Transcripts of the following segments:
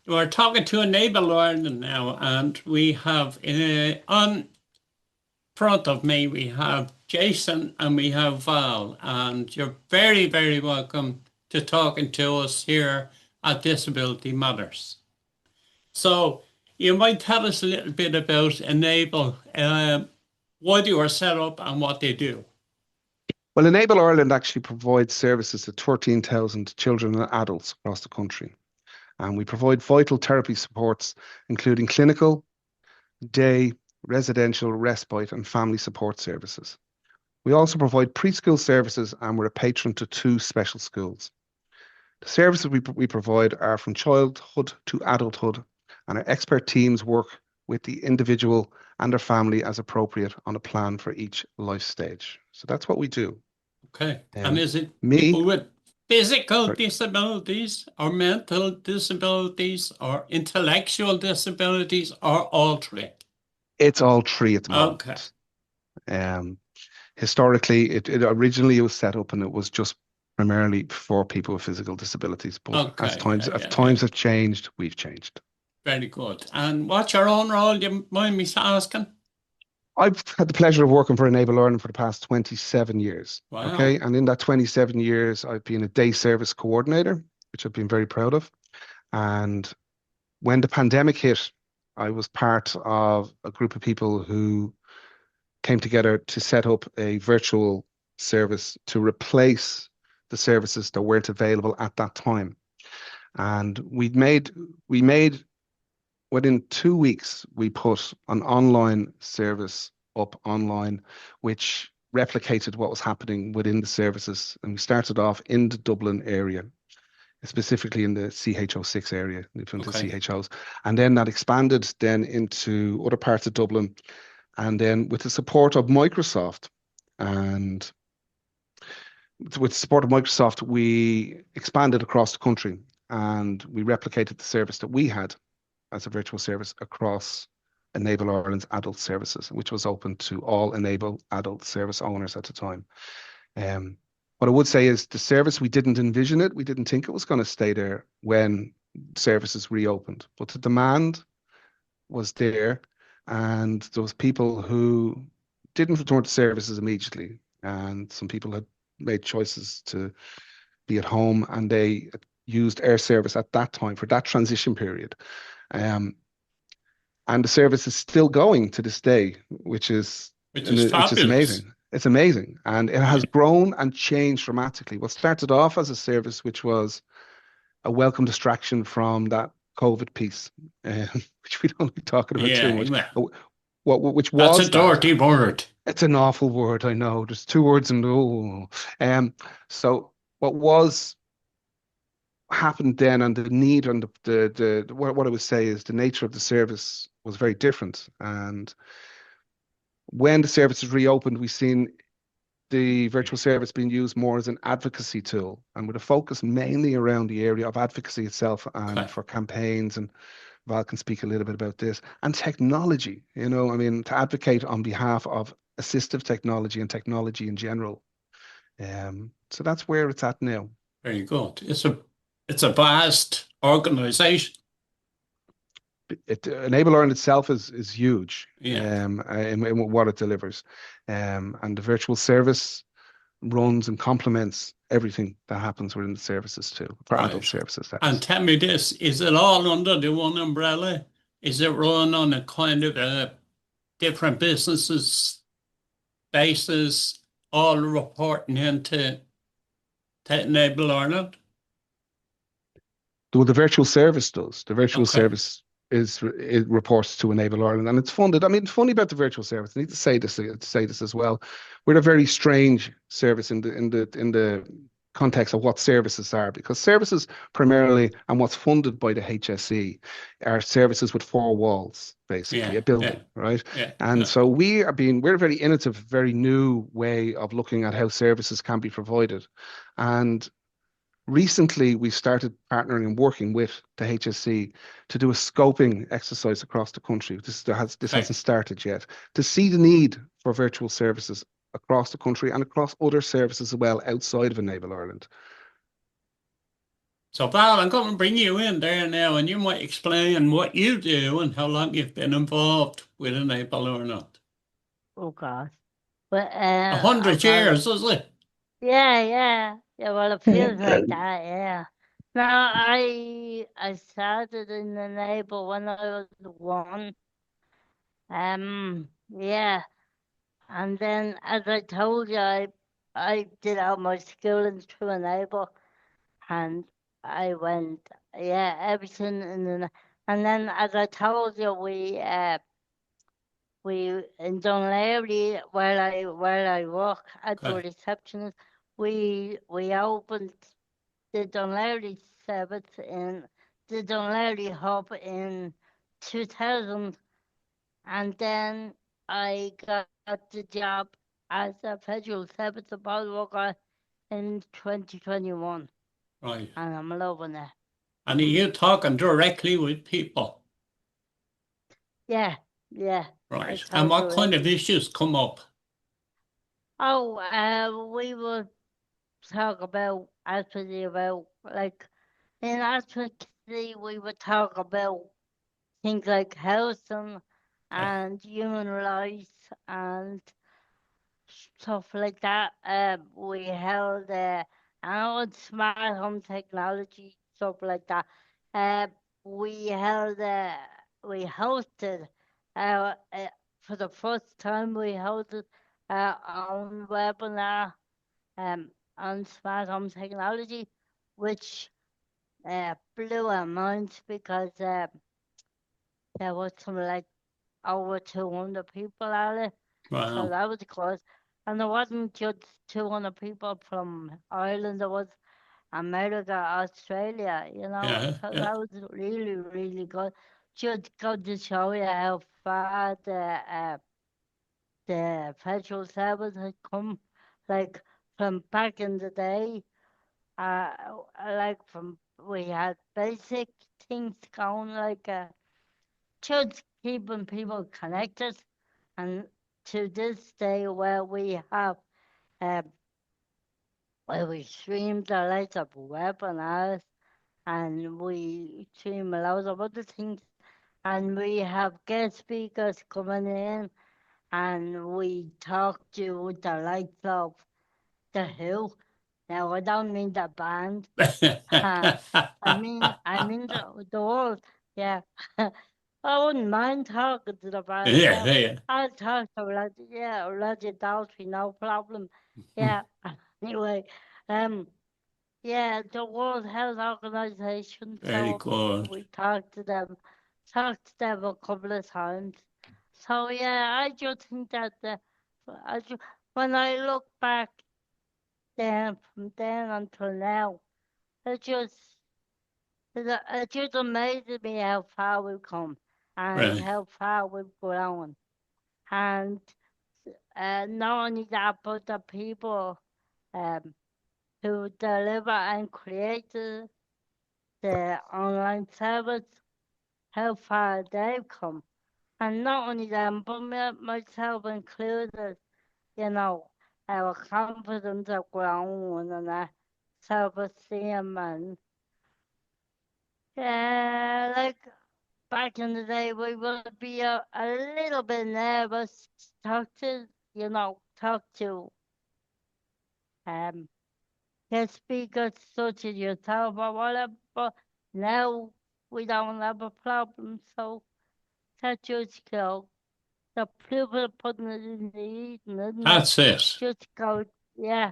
we're talking to Enable Ireland now, and we have on front of me we have Jason and we have Val, and you're very, very welcome to talking to us here at Disability Matters. So you might tell us a little bit about Enable, why they were set up and what they do. Well, Enable Ireland actually provides services to 13,000 children and adults across the country. And we provide vital therapy supports, including clinical, day, residential, respite, and family support services. We also provide preschool services, and we're a patron to 2 special schools. The services we provide are from childhood to adulthood, and our expert teams work with the individual and their family as appropriate on a plan for each life stage. So that's what we do. Okay. And is it me, people with physical disabilities or mental disabilities or intellectual disabilities or all 3? It's all 3 at the moment. Okay. Historically, it originally was set up and it was just primarily for people with physical disabilities. But as times have changed, we've changed. Very good. And what's your own role? Do you mind me asking? I've had the pleasure of working for Enable Ireland for the past 27 years. Wow. Okay. And in that 27 years, I've been a day service coordinator, which I've been very proud of. And when the pandemic hit, I was part of a group of people who came together to set up a virtual service to replace the services that weren't available at that time. And we made within 2 weeks, we put an online service up online, which replicated what was happening within the services. And we started off in the Dublin area, specifically in the CH06 area, different CHOs. And then that expanded then into other parts of Dublin. And then with the support of Microsoft we expanded across the country and we replicated the service that we had as a virtual service across Enable Ireland's adult services, which was open to all Enable adult service owners at the time. What I would say is the service, we didn't envision it. We didn't think it was going to stay there when services reopened, but the demand was there. And there was people who didn't return to services immediately. And some people had made choices to be at home and they used our service at that time for that transition period. And the service is still going to this day, which is amazing. It's amazing. And it has grown and changed dramatically. What started off as a service, which was a welcome distraction from that COVID piece, which we don't be talking about too much. Which was that's a dirty word. It's an awful word, I know. There's 2 words and so what was happened then, and the need and what I would say is the nature of the service was very different. And when the services reopened, we've seen the virtual service being used more as an advocacy tool and with a focus mainly around the area of advocacy itself and for campaigns. And Val can speak a little bit about this and technology, to advocate on behalf of assistive technology and technology in general. So that's where it's at now. Very good. It's a vast organization. Enable Ireland itself is huge in what it delivers. And the virtual service runs and complements everything that happens within the services too, for adult services. And tell me this, is it all under the one umbrella? Is it run on a kind of a different businesses basis, all reporting into Enable Ireland? Well, the virtual service does. The virtual service it reports to Enable Ireland, and it's funded. It's funny about the virtual service. I need to say this as well. We're a very strange service in the context of what services are, because services primarily and what's funded by the HSE are services with 4 walls, basically a building, right? And so we're a very innovative, very new way of looking at how services can be provided. And recently, we started partnering and working with the HSE to do a scoping exercise across the country. This hasn't started yet, to see the need for virtual services across the country and across other services as well outside of Enable Ireland. So, Val, I'm going to bring you in there now, and you might explain what you do and how long you've been involved with Enable or Not. Oh God. But 100 years, is it? yeah. Well, it feels like that. Yeah. Now I started in the neighbor when I was 1. Yeah, and then as I told you, I did all my schooling through a neighbor, and I went, yeah, everything in the. And then as I told you, we in Dunleary where I work at the Okay, receptionist, we opened the Dunleary service in the Dunleary hub in 2000, and then I got the job as a federal service support worker in 2021, right. and I'm loving it. And are you talking directly with people? Yeah, yeah, I Right. And talk what kind of directly. issues come up? Oh, we will talk about advocacy about like in advocacy we would talk about things like housing Okay, and human rights and stuff like that. We held on smart home technology, stuff like that. Uh, we held we hosted for the first time we hosted our own webinar on smart home technology, which blew our minds because there was something like over 200 people at it. So wow. that was close. And there wasn't just 200 people from Ireland, there was America, Australia, Yeah, so yeah, that was really, really good. Just good to show you how far the federal service had come, like from back in the day, uh, like from we had basic things going, like just keeping people connected, and to this day where we have uh, where we stream the likes of webinars and we stream a lot of other things, and we have guest speakers coming in, and we talk to the likes of the Who. Now I don't mean the band. I mean the world. Yeah. I wouldn't mind talking to the band. yeah, Yeah, yeah. I'll talk to Roger. Yeah, Roger Daltrey, no problem. Yeah. Anyway, yeah, the World Health Organization. Very So good. we talked to them a couple of times. So yeah, I just think that when I look back then from then until now, it just it just amazes me how far we've come and Right. how far we've grown. And not only that, but the people um, who deliver and create the online service, how far they've come. And not only them, but myself included, our confidence have grown and our self-esteem and like back in the day, we would be a little bit nervous to talk to um guest speakers such as yourself or whatever. But now we don't have a problem, so that just go. The people putting it in the eating, isn't it? That's it. Just go, yeah.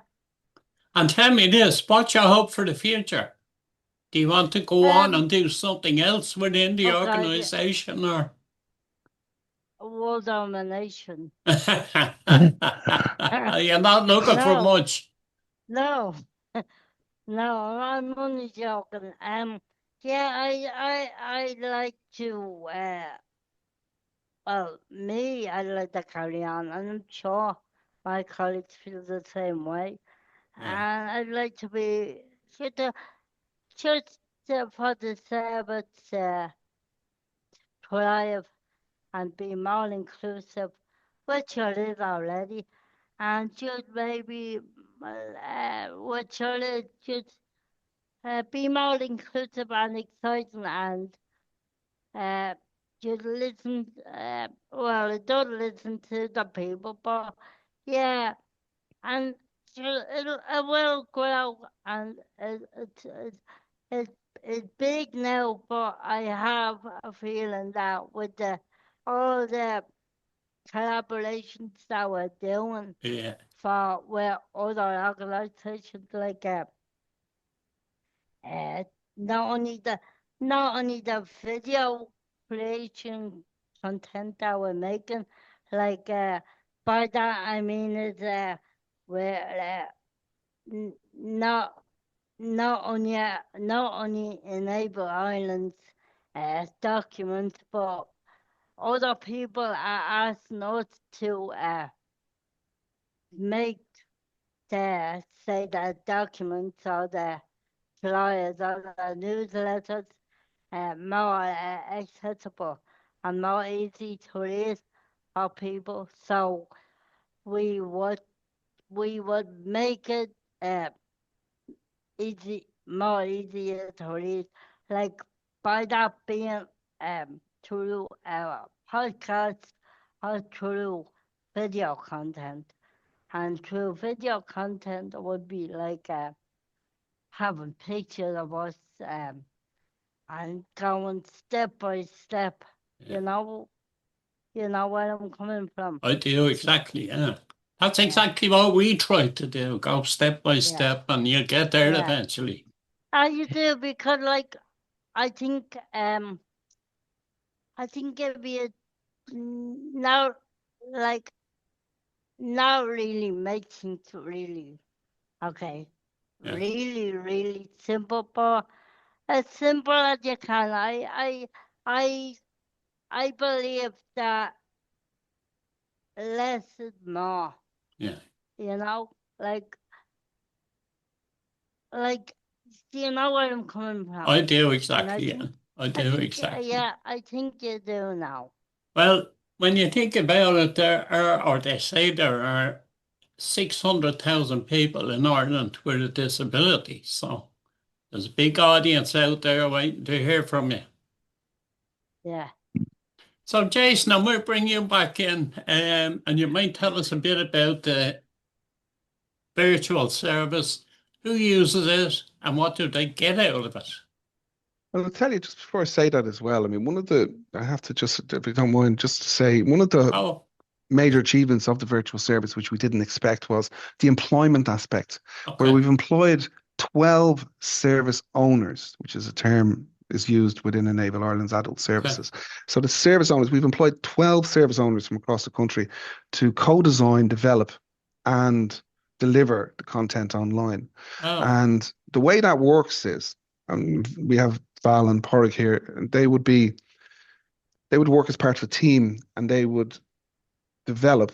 And tell me this, what's your hope for the future? Do you want to go on Um, and do something else within the oh God, yeah, organization or? world domination. You're not looking for No, much. no. No, I'm only joking. Yeah, I like to. Well, me, I like to carry on, and I'm sure my colleagues feel the same way. Yeah, And I'd like to be just for the service thrive and be more inclusive, which it is already, and just maybe which it is just be more inclusive and exciting, and you listen. Well, it does listen to the people, but yeah, and it will grow, and it's big now. But I have a feeling that with all the collaborations that we're doing Yeah. with other organizations like uh, not only the video creation content that we're making, like by that I mean is we're not only enable Ireland's documents, but other people are asking us to make the documents or the flyers or the newsletters more accessible and more easy to read for people. So we would make it more easier to read, like by that being through our podcast or through video content. And through video content it would be like having pictures of us and going step by step. Yeah. You know where I'm coming from. I do, exactly, yeah. That's Yeah. exactly what we try to do, go step by step, and you get there Yeah. eventually. You do, because like I think it'd be now like not really making it really okay. Yeah. Really simple, but as simple as you can. I believe that less is more. Yeah. You know, like do you know where I'm coming from? I do, And exactly, yeah. I do, exactly. Yeah, I think you do now. Well, when you think about it, there are, or they say there are 600,000 people in Ireland with a disability. So there's a big audience out there waiting to hear from you. Yeah. So, Jason, I'm going to bring you back in, and you might tell us a bit about the virtual service, who uses it, and what do they get out of it? Well, I'll tell you just before I say that as well. I mean, I have to just, if you don't mind, just to say, one of the Oh, major achievements of the virtual service, which we didn't expect, was the employment aspect, where okay. we've employed 12 service owners, which is a term is used within Enable Ireland's adult services. So the service owners, we've employed 12 service owners from across the country to co-design, develop, and deliver the content online. Oh, And the way that works is, we have Val and Pádraig here, and they would work as part of a team, and they would develop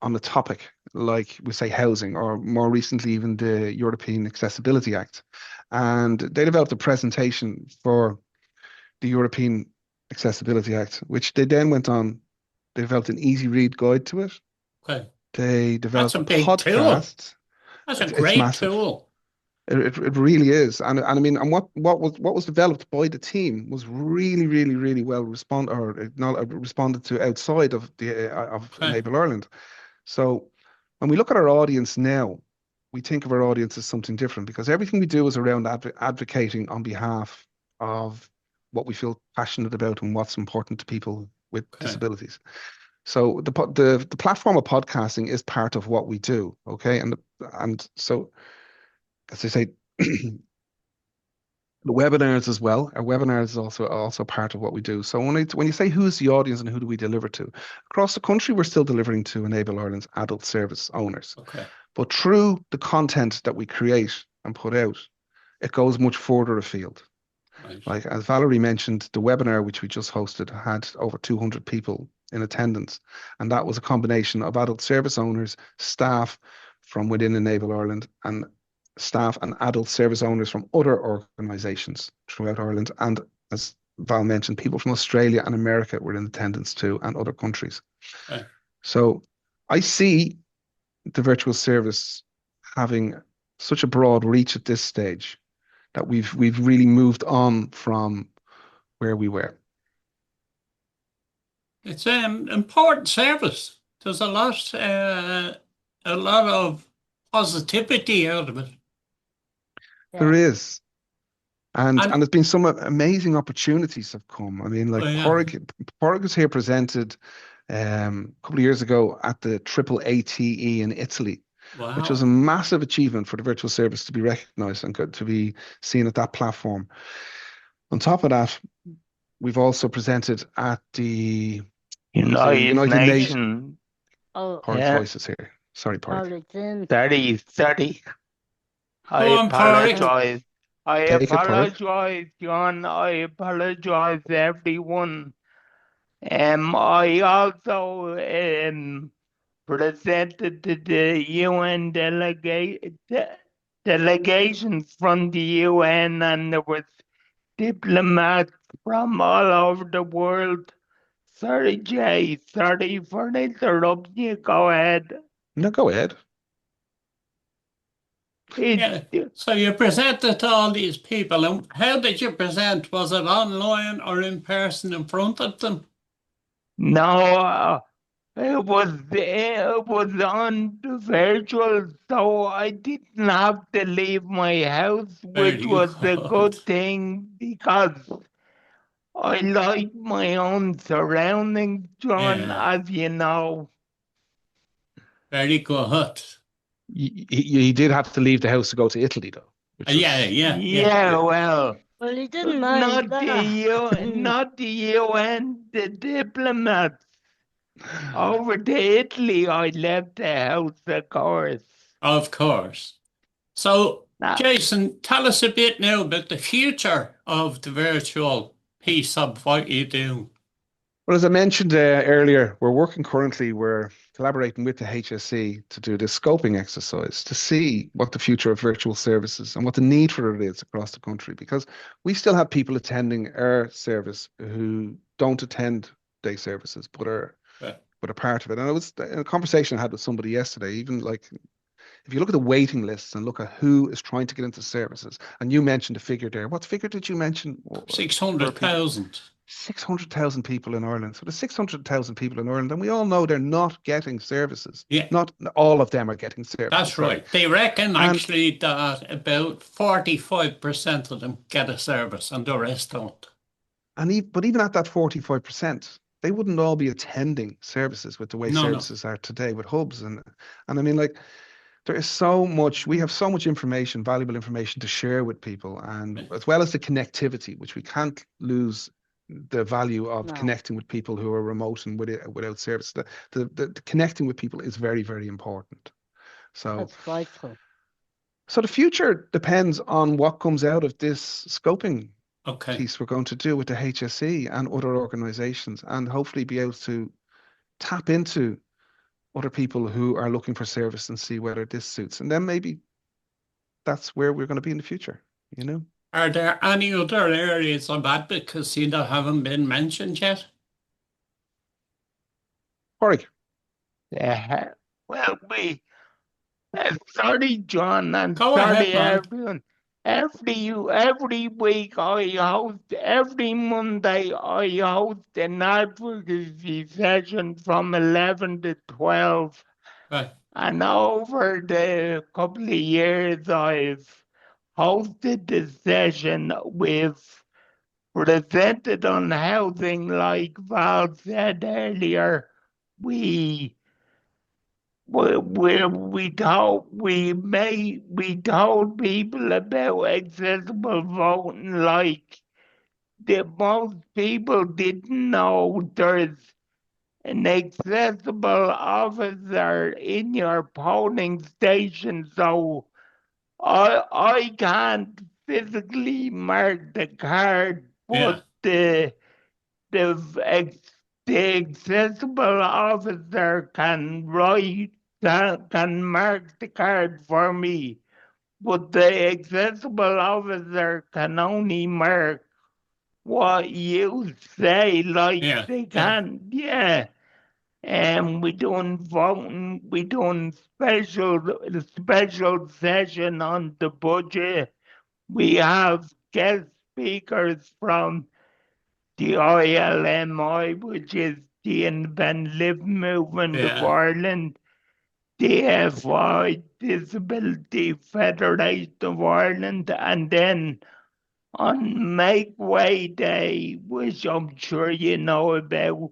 on a topic like, we say, housing, or more recently even the European Accessibility Act. And they developed a presentation for the European Accessibility Act, which they then went on, they developed an easy read guide to it. okay. They That's developed a a big tool. podcast. That's a It's great massive. tool. It really is, and I mean, and what was developed by the team was really well responded to outside of Okay. Enable Ireland. So when we look at our audience now, we think of our audience as something different, because everything we do is around advocating on behalf of what we feel passionate about and what's important to people with disabilities. So the platform of podcasting is part of what we do, okay, and so, as I say, the webinars as well. Our webinars is also part of what we do. So when you say who's the audience and who do we deliver to, across the country, we're still delivering to Enable Ireland's adult service owners. Okay. But through the content that we create and put out, it goes much further afield. Right. Like, as Valerie mentioned, the webinar which we just hosted had over 200 people in attendance, and that was a combination of adult service owners, staff from within Enable Ireland, and staff and adult service owners from other organisations throughout Ireland. And as Val mentioned, people from Australia and America were in attendance too, and other countries. Okay. So I see the virtual service having such a broad reach at this stage, that we've really moved on from where we were. It's an important service. There's a lot of positivity out of it. There Yeah. is. And And there's been some amazing opportunities have come. I mean, like yeah, Pádraig was here presented a couple of years ago at the Triple ATE in Italy, which was a wow. massive achievement for the virtual service to be recognized and to be seen at that platform. On top of that, we've also presented at the United United Nations. Nations. Oh, Pádraig's Yeah, voice is here. Sorry, Pádraig. it's in. 30. I Go on, Pádraig. apologize. I Take it, Pádraig. apologize, John. I apologize, everyone. I also presented to the UN delegations from the UN, and there was diplomats from all over the world. Sorry, Jay. Sorry for interrupting you. Go ahead. No, go ahead. Yeah. So you presented to all these people, and how did you present? Was it online or in person in front of them? No, it was on the virtual, so I didn't have to leave my house, which Very was a good. good thing because I like my own surroundings, John, Yeah, as you know. very good. He did have to leave the house to go to Italy, though, which Yeah, was yeah, yeah. Yeah, well, Well, he didn't mind not the that. not the UN, the diplomats. Over to Italy, I left the house, of course. Of course. So, Now, Jason, tell us a bit now about the future of the virtual piece of what you do. Well, as I mentioned earlier, we're collaborating with the HSE to do this scoping exercise to see what the future of virtual services and what the need for it is across the country, because we still have people attending our service who don't attend day services, but are Right. part of it. And it was in a conversation I had with somebody yesterday, even like if you look at the waiting lists and look at who is trying to get into services, and you mentioned a figure there. What figure did you mention? For people? 600,000. 600,000 people in Ireland. So there's 600,000 people in Ireland, and we all know they're not getting services. Yeah, Not all of them are getting services. that's Sorry. right. They reckon And actually that about 45% of them get a service and the rest don't. but even at that 45%, they wouldn't all be attending services with the way No, no. services are today with hubs and I mean, like, there is so much, we have so much information, valuable information to share with people, and as well as the connectivity, which we can't lose the value of No, connecting with people who are remote and without service. The connecting with people is very, very important. So, that's vital. so the future depends on what comes out of this scoping Okay. piece we're going to do with the HSE and other organizations, and hopefully be able to tap into other people who are looking for service and see whether this suits. And then maybe that's where we're going to be in the future, you know? Are there any other areas of advocacy that haven't been mentioned yet? Pádraig. well, sorry, John, and Go ahead, sorry, man. everyone. Every week every Monday I host an advocacy session from 11 to 12. Right. And over the couple of years, I've hosted the session with presented on housing, like Val said earlier. We told people about accessible voting, like most people didn't know there's an accessible officer in your polling station, so I can't physically mark the card, Yeah. but the the accessible officer can can mark the card for me, but the accessible officer can only mark what you say, like Yeah. they Yeah. can't, yeah. And we done voting, we done special session on the budget, We have guest speakers from the ILMI, which is the Independent Living Movement of Yeah. Ireland, the FI, Disability Federation of Ireland, and then on Make Way Day, which I'm sure you know about,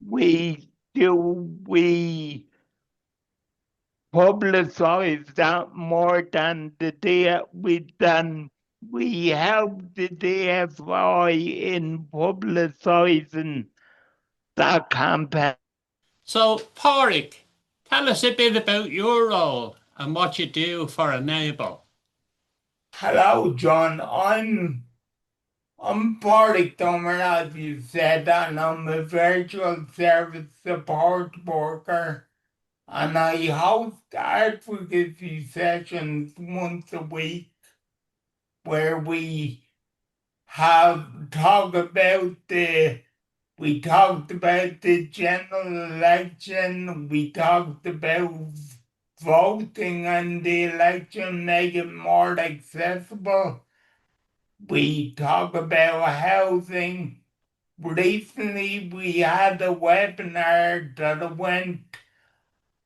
we publicize that more than we help the DFI in publicizing that campaign. So, Pádraig, tell us a bit about your role and what you do for Enable. Hello, John. I'm Pádraig, as you said, and I'm a virtual service support worker, and I host advocacy sessions once a week where we talked about the general election. We talked about voting and the election, make it more accessible. We talk about housing. Recently, we had a webinar that went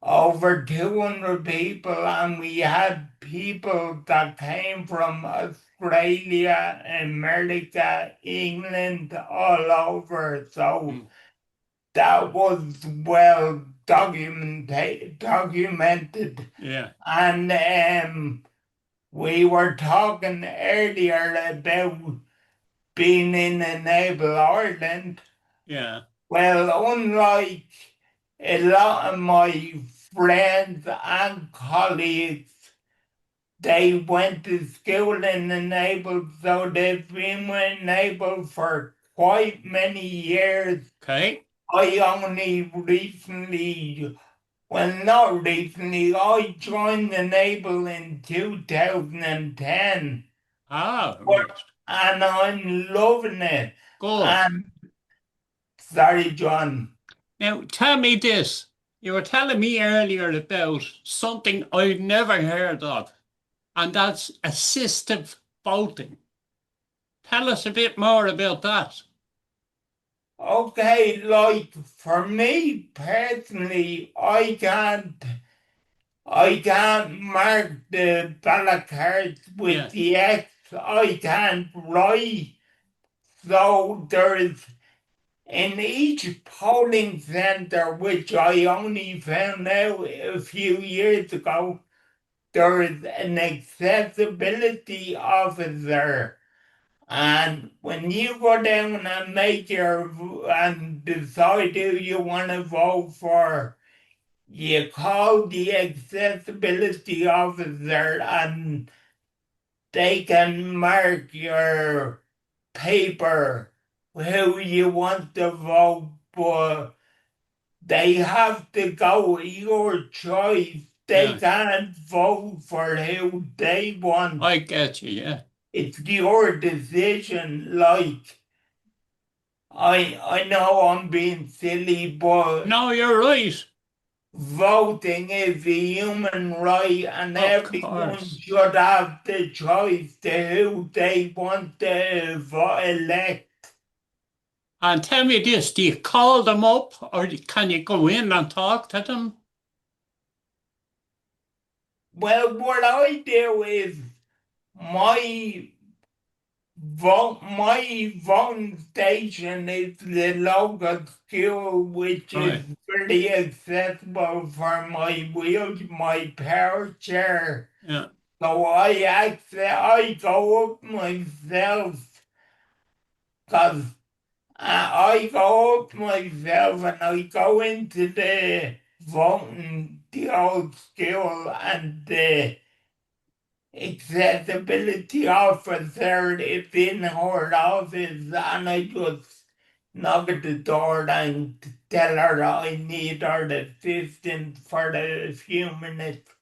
over 200 people, and we had people that came from Australia, America, England, all over. So that was well documented. Yeah. And we were talking earlier about being in Enable Ireland. Yeah. Well, unlike a lot of my friends and colleagues, they went to school in Enable, so they've been with Enable for quite many years. Okay. I only recently, well, not recently, I joined Enable in 2010. Ah, right. And I'm loving it. Good. And sorry, John. Now, tell me this. You were telling me earlier about something I've never heard of, and that's assistive voting. Tell us a bit more about that. Okay, like for me personally, I can't mark the ballot cards with Yeah. the X. I can't write. So there's in each polling center, which I only found out a few years ago, there is an accessibility officer. And when you go down and and decide who you want to vote for, you call the accessibility officer and they can mark your paper who you want to vote for. They have to go your choice. They Yeah. can't vote for who they want. I get you, yeah. It's your decision. Like, I know I'm being silly, but No, you're right. voting is a human right, and Of everyone course. should have the choice to who they want to elect. And tell me this, do you call them up or can you go in and talk to them? Well, what I do is my voting station is the local school, which is Right. pretty accessible for my power chair. Yeah. So I go up myself, because I go up myself and I go into the old school, and the accessibility officer is in her office, and I just knock at the door and tell her I need her assistance for a few minutes.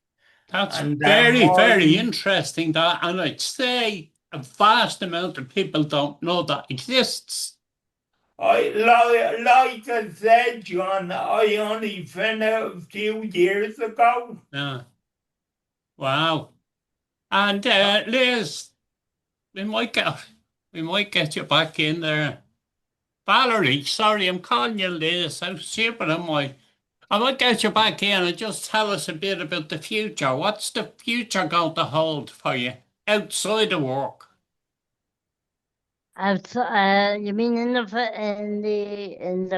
That's And very, more very interesting. That, and I'd say a vast amount of people don't know that exists. like I said, John, I only found out a few years ago. Yeah. Wow. And Liz, we might get you back in there. Valerie, sorry, I'm calling you Liz. How stupid am I? I might get you back in and just tell us a bit about the future. What's the future going to hold for you outside of work? You mean in the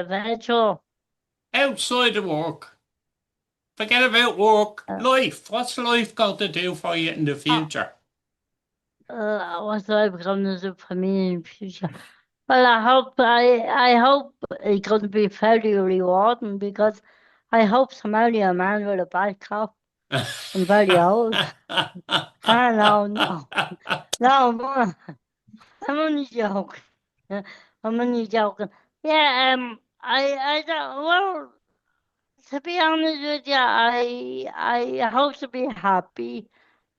virtual? Outside of work. Forget about work. Uh, Life. What's life going to do for you in the future? What life gonna do for me in the future? Well, I hope it's going to be fairly rewarding because I hope to marry a man with a bad cough. I'm very old. No, no, no, I'm only joking. I'm only joking. Yeah, I don't, well, to be honest with you, I hope to be happy.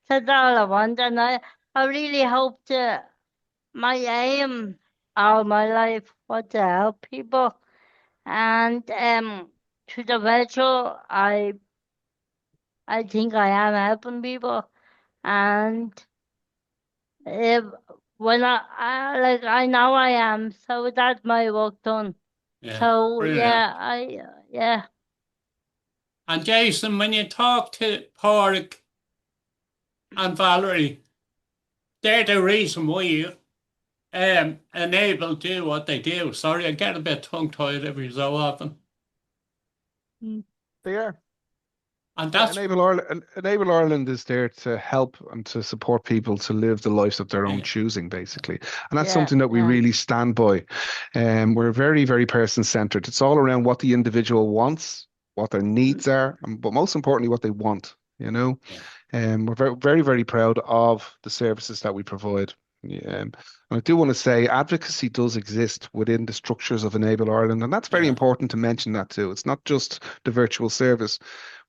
That's all I want, and I really hope to, my aim all my life was to help people, and through the virtual, I think I am helping people, and if when I know I am, so that's my work done. Yeah, So brilliant. yeah. And Jason, when you talk to Pádraig and Valerie, they're the reason why you enable do what they do. Sorry, I get a bit tongue-tied every so often. They are. And Yeah, that's Enable Ireland is there to help and to support people to live the lives of their own yeah, choosing, basically. And that's Yeah, something that we yeah. really stand by. We're very, very person-centered. It's all around what the individual wants, what their needs are, but most importantly, what they want, you know? yeah, We're very, very, very proud of the services that we provide. And I do want to say advocacy does exist within the structures of Enable Ireland, and that's very yeah, important to mention that too. It's not just the virtual service.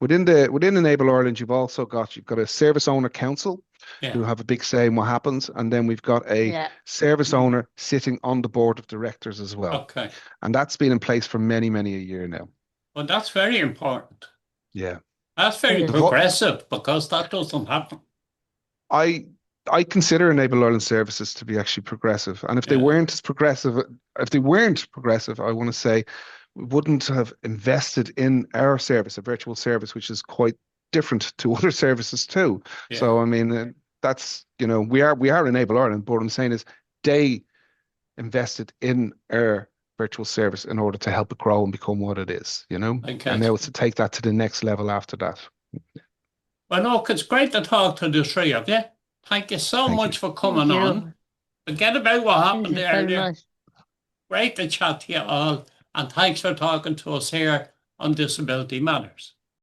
Within Enable Ireland, you've got a service owner council who yeah. have a big say in what happens, and then we've got a Yeah. service owner sitting on the board of directors as well. Okay. And that's been in place for many, many a year now. Well, that's very important. Yeah. That's very Yes. progressive because that doesn't happen. I I consider Enable Ireland services to be actually progressive. And if they Yeah. weren't as progressive, I want to say we wouldn't have invested in our service, a virtual service, which is quite different to other services too. Yeah. So I mean, that's we are Enable Ireland, but what I'm saying is they invested in our virtual service in order to help it grow and become what it is, I and guess. now it's to take that to the next level after that. Well, look, it's great to talk to the three of you. Thank you so Thank much you. for coming Thank on. you. Forget about what Thank happened you very earlier. much. Great to chat to you all, and thanks for talking to us here on Disability Matters.